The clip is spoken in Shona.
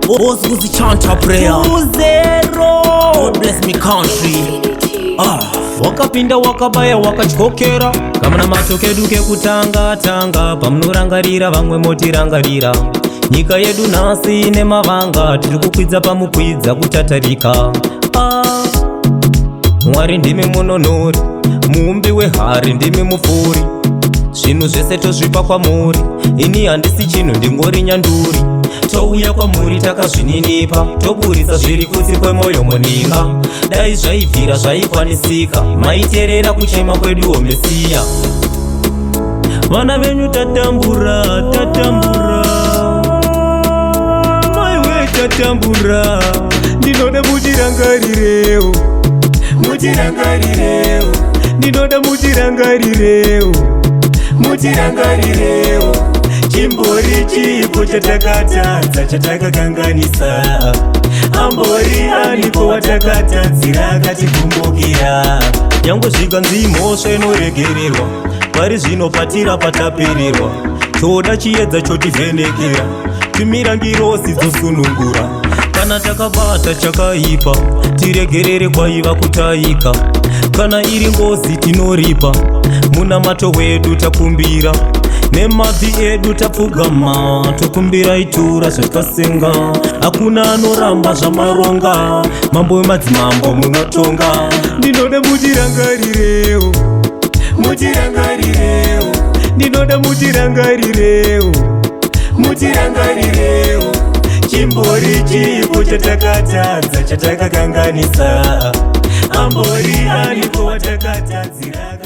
Ozuzi chanta prayer 2-0. God bless me country. Wakapinda wakabaya wakatyokera kamana matokedu kekutanga-tanga pamunorangarira vamwe motirangarira nyika yedu nhasi ine mavanga tiri kukwidza pamukwidza kutatarika. Mwari ndimi munonori muumbi wehari ndimi mupfuri zvinhu zvese tozvipa kwamuri ini handisi chinhu ndingori nyanduri touya kwamuri takazvininipa toburisa zviri kunze kwemwoyo muninga dai zvaibvira zvaikwanisika maiterera kuchema kweduwo mesiya. Vana venyu tatambura maiwe tatambura ndinoda mutirangarirewo ndinoda mutirangarirewo chimbori chipo chatakatadza chatakakanganisa ambori alipo watakatadzira akatikumbukira nyange zvikanzi mhosva inoregererwa pari zvino patira patapererwa toda chiedza chotivhenekera timirangirosi dzosunungura kana takabata chakaipa tiregerere kwaiva kutaika kana iri ngozi tinoripa munamato wedu takumbira nemabvi edu tapfugama tokumbira itura zvatikasenga hakuna anoramba zvamaronga mambo wemadzimambo munotonga ndinoda ndinoda mutirangarirewo chimbori chipo chatakatadza chatakakanganisa ambori alipo watakatadzira